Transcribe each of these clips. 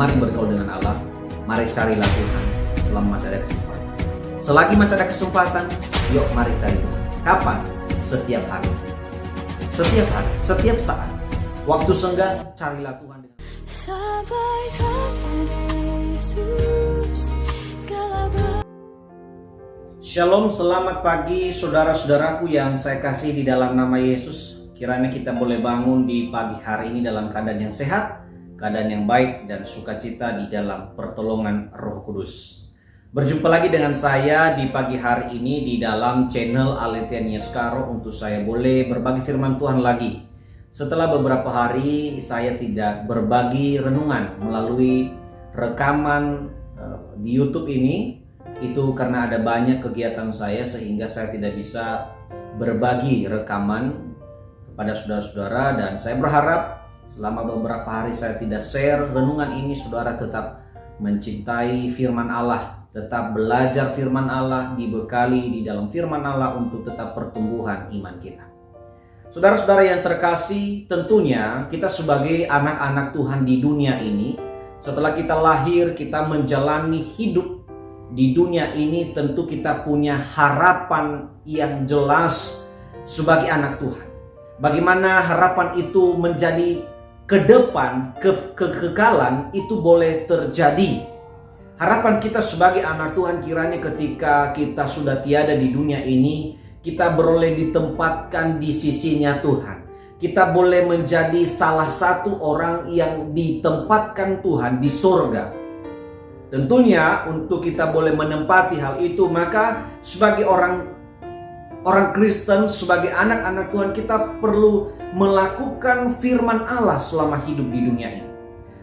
Mari bergaul dengan Allah. Mari carilah Tuhan selama masih ada kesempatan. Selagi masih ada kesempatan, yuk mari cari Tuhan. Kapan? Setiap hari. Setiap hari, setiap saat. Waktu senggang, carilah Tuhan dengan Sampai kapan Yesus segala Shalom, selamat pagi saudara-saudaraku yang saya kasih di dalam nama Yesus. Kiranya kita boleh bangun di pagi hari ini dalam keadaan yang sehat, keadaan yang baik, dan sukacita di dalam pertolongan Roh Kudus. Berjumpa lagi dengan saya di pagi hari ini di dalam channel Aletian Yeskaro untuk saya boleh berbagi firman Tuhan lagi. Setelah beberapa hari saya tidak berbagi renungan melalui rekaman di YouTube ini, itu karena ada banyak kegiatan saya sehingga saya tidak bisa berbagi rekaman kepada saudara-saudara, dan saya berharap selama beberapa hari saya tidak share renungan ini, saudara tetap mencintai firman Allah, tetap belajar firman Allah, dibekali di dalam firman Allah untuk tetap pertumbuhan iman kita. Saudara-saudara yang terkasih, tentunya kita sebagai anak-anak Tuhan di dunia ini, setelah kita lahir, kita menjalani hidup di dunia ini, tentu kita punya harapan yang jelas sebagai anak Tuhan. Bagaimana harapan itu menjadi ke depan, kekekalan itu boleh terjadi. Harapan kita sebagai anak Tuhan kiranya ketika kita sudah tiada di dunia ini, kita boleh ditempatkan di sisinya Tuhan. Kita boleh menjadi salah satu orang yang ditempatkan Tuhan di surga. Tentunya untuk kita boleh menempati hal itu, maka sebagai orang Kristen, sebagai anak-anak Tuhan, kita perlu melakukan firman Allah selama hidup di dunia ini.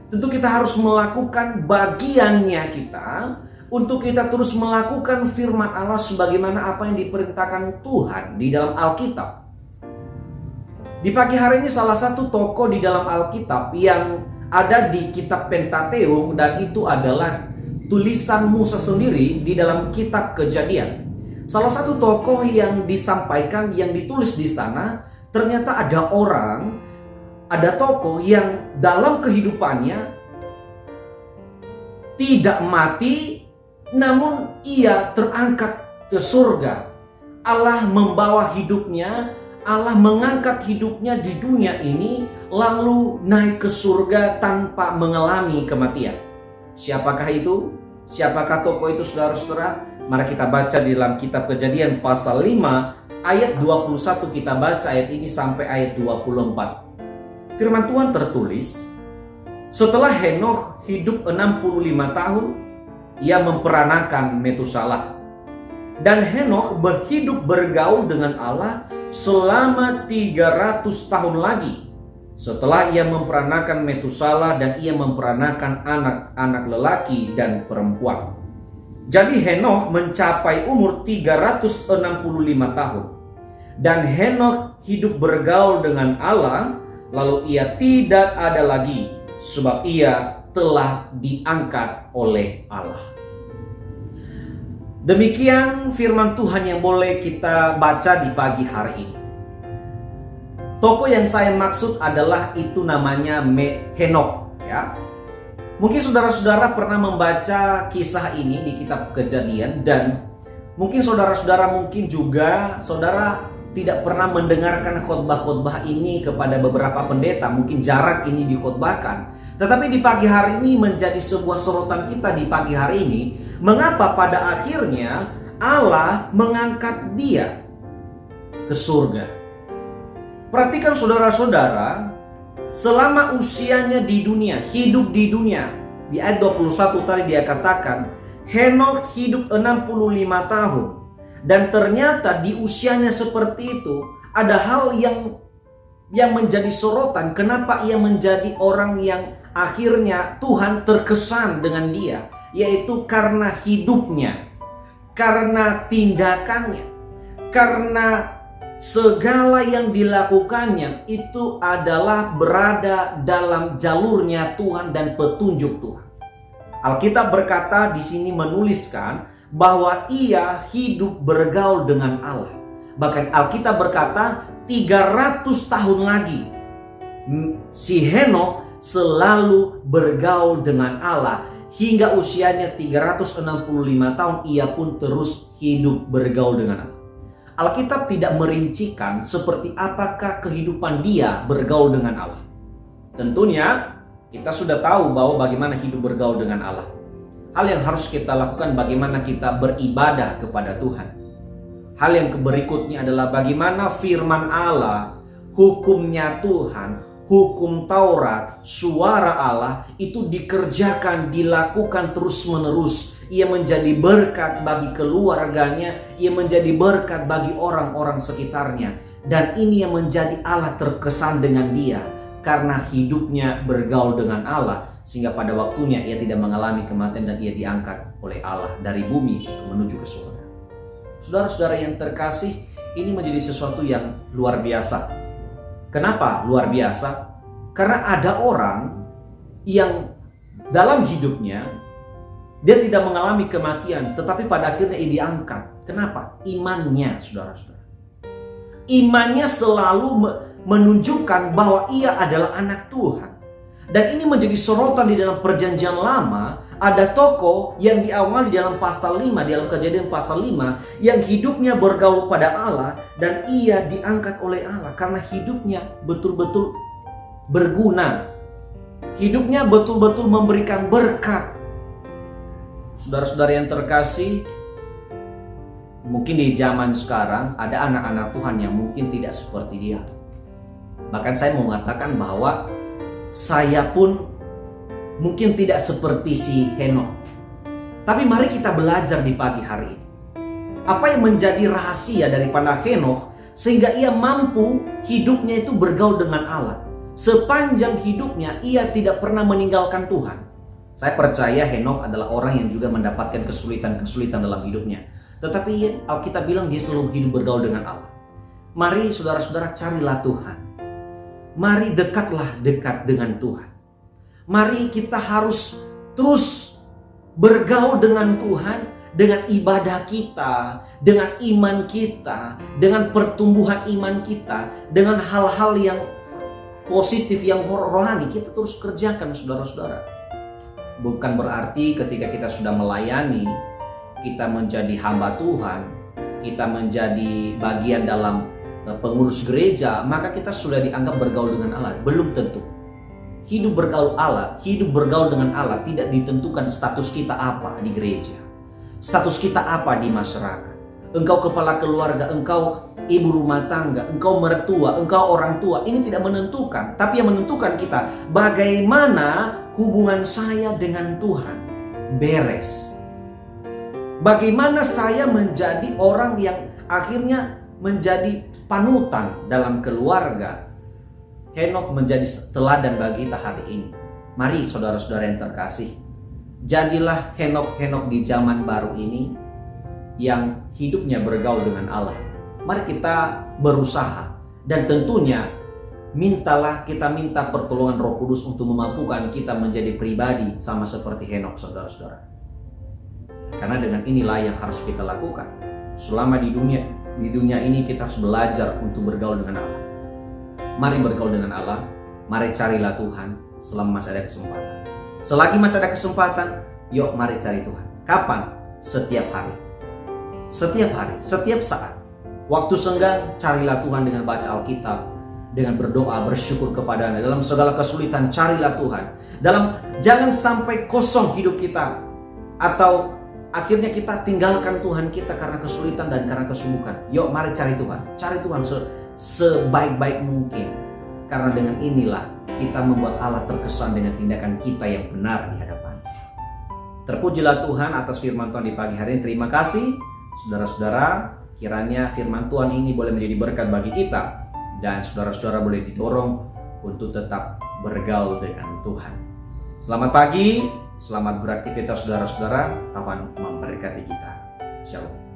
Tentu kita harus melakukan bagiannya kita untuk kita terus melakukan firman Allah sebagaimana apa yang diperintahkan Tuhan di dalam Alkitab. Di pagi hari ini salah satu tokoh di dalam Alkitab yang ada di kitab Pentateukh, dan itu adalah tulisan Musa sendiri di dalam kitab Kejadian. Salah satu tokoh yang disampaikan, yang ditulis di sana, ternyata ada tokoh yang dalam kehidupannya tidak mati, namun ia terangkat ke surga. Allah membawa hidupnya, Allah mengangkat hidupnya di dunia ini, lalu naik ke surga tanpa mengalami kematian. Siapakah itu? Siapakah tokoh itu, saudara-saudara? Mari kita baca di dalam kitab Kejadian pasal 5 ayat 21, kita baca ayat ini sampai ayat 24. Firman Tuhan tertulis, setelah Henokh hidup 65 tahun, ia memperanakan Metusalah. Dan Henokh berhidup bergaul dengan Allah selama 300 tahun lagi. Setelah ia memperanakan Metusalah, dan ia memperanakan anak-anak lelaki dan perempuan. Jadi Henokh mencapai umur 365 tahun. Dan Henokh hidup bergaul dengan Allah, lalu ia tidak ada lagi, sebab ia telah diangkat oleh Allah. Demikian firman Tuhan yang boleh kita baca di pagi hari ini. Tokoh yang saya maksud adalah itu namanya Henokh, ya. Mungkin saudara-saudara pernah membaca kisah ini di kitab Kejadian, dan mungkin saudara-saudara juga tidak pernah mendengarkan khotbah-khotbah ini kepada beberapa pendeta, mungkin jarak ini dikhotbahkan. Tetapi di pagi hari ini menjadi sebuah sorotan kita di pagi hari ini, mengapa pada akhirnya Allah mengangkat dia ke surga. Perhatikan saudara-saudara, selama usianya di dunia, hidup di dunia, di ayat 21 tadi dia katakan, Henokh hidup 65 tahun. Dan ternyata di usianya seperti itu, ada hal yang menjadi sorotan. Kenapa ia menjadi orang yang akhirnya Tuhan terkesan dengan dia? Yaitu karena hidupnya, karena tindakannya, karena segala yang dilakukannya itu adalah berada dalam jalurnya Tuhan dan petunjuk Tuhan. Alkitab berkata di sini menuliskan bahwa ia hidup bergaul dengan Allah. Bahkan Alkitab berkata 300 tahun lagi si Henokh selalu bergaul dengan Allah. Hingga usianya 365 tahun ia pun terus hidup bergaul dengan Allah. Alkitab tidak merincikan seperti apakah kehidupan dia bergaul dengan Allah. Tentunya kita sudah tahu bahwa bagaimana hidup bergaul dengan Allah. Hal yang harus kita lakukan bagaimana kita beribadah kepada Tuhan. Hal yang berikutnya adalah bagaimana firman Allah, hukumnya Tuhan, hukum Taurat, suara Allah itu dikerjakan, dilakukan terus-menerus. Ia menjadi berkat bagi keluarganya, ia menjadi berkat bagi orang-orang sekitarnya. Dan ini yang menjadi Allah terkesan dengan dia, karena hidupnya bergaul dengan Allah, sehingga pada waktunya ia tidak mengalami kematian dan ia diangkat oleh Allah dari bumi menuju ke surga. Saudara-saudara yang terkasih, ini menjadi sesuatu yang luar biasa. Kenapa luar biasa? Karena ada orang yang dalam hidupnya dia tidak mengalami kematian, tetapi pada akhirnya ia diangkat. Kenapa? Imannya, saudara-saudara. Imannya selalu menunjukkan bahwa ia adalah anak Tuhan. Dan ini menjadi sorotan di dalam perjanjian lama. Ada tokoh yang diawali di dalam pasal 5, di dalam Kejadian pasal 5, yang hidupnya bergaul pada Allah dan ia diangkat oleh Allah karena hidupnya betul-betul berguna. Hidupnya betul-betul memberikan berkat. Saudara-saudara yang terkasih, mungkin di zaman sekarang ada anak-anak Tuhan yang mungkin tidak seperti dia. Bahkan saya mau mengatakan bahwa saya pun mungkin tidak seperti si Henokh. Tapi mari kita belajar di pagi hari ini. Apa yang menjadi rahasia daripada Henokh sehingga ia mampu hidupnya itu bergaul dengan Allah. Sepanjang hidupnya ia tidak pernah meninggalkan Tuhan. Saya percaya Henokh adalah orang yang juga mendapatkan kesulitan-kesulitan dalam hidupnya. Tetapi Alkitab bilang dia selalu hidup bergaul dengan Allah. Mari saudara-saudara carilah Tuhan. Mari dekat dengan Tuhan. Mari kita harus terus bergaul dengan Tuhan, dengan ibadah kita, dengan iman kita, dengan pertumbuhan iman kita, dengan hal-hal yang positif, yang rohani kita terus kerjakan, saudara-saudara. Bukan berarti ketika kita sudah melayani, kita menjadi hamba Tuhan, kita menjadi bagian dalam pengurus gereja, maka kita sudah dianggap bergaul dengan Allah. Belum tentu. Hidup bergaul dengan Allah tidak ditentukan status kita apa di gereja, status kita apa di masyarakat. Engkau kepala keluarga, engkau ibu rumah tangga, engkau mertua, engkau orang tua, ini tidak menentukan. Tapi yang menentukan kita, bagaimana hubungan saya dengan Tuhan beres. Bagaimana saya menjadi orang yang akhirnya menjadi panutan dalam keluarga. Henokh menjadi teladan bagi kita hari ini. Mari saudara-saudara yang terkasih, jadilah Henokh di zaman baru ini yang hidupnya bergaul dengan Allah. Mari kita berusaha dan tentunya kita minta pertolongan Roh Kudus untuk memampukan kita menjadi pribadi sama seperti Henokh, saudara-saudara. Karena dengan inilah yang harus kita lakukan. Selama di dunia ini kita harus belajar untuk bergaul dengan Allah. Mari bergaul dengan Allah, mari carilah Tuhan selama masih ada kesempatan. Selagi masih ada kesempatan, yuk mari cari Tuhan. Kapan? Setiap hari. Setiap hari, setiap saat. Waktu senggang, carilah Tuhan dengan baca Alkitab, dengan berdoa, bersyukur kepadanya. Dalam segala kesulitan, carilah Tuhan. Jangan sampai kosong hidup kita, atau akhirnya kita tinggalkan Tuhan kita karena kesulitan dan karena kesubukan. Yuk mari cari Tuhan. Cari Tuhan sebaik-baik mungkin. Karena dengan inilah kita membuat Allah terkesan dengan tindakan kita yang benar di hadapan. Terpujilah Tuhan atas firman Tuhan di pagi hari ini. Terima kasih saudara-saudara. Kiranya firman Tuhan ini boleh menjadi berkat bagi kita. Dan saudara-saudara boleh didorong untuk tetap bergaul dengan Tuhan. Selamat pagi. Selamat beraktivitas saudara-saudara. Tuhan memberkati kita. Shalom.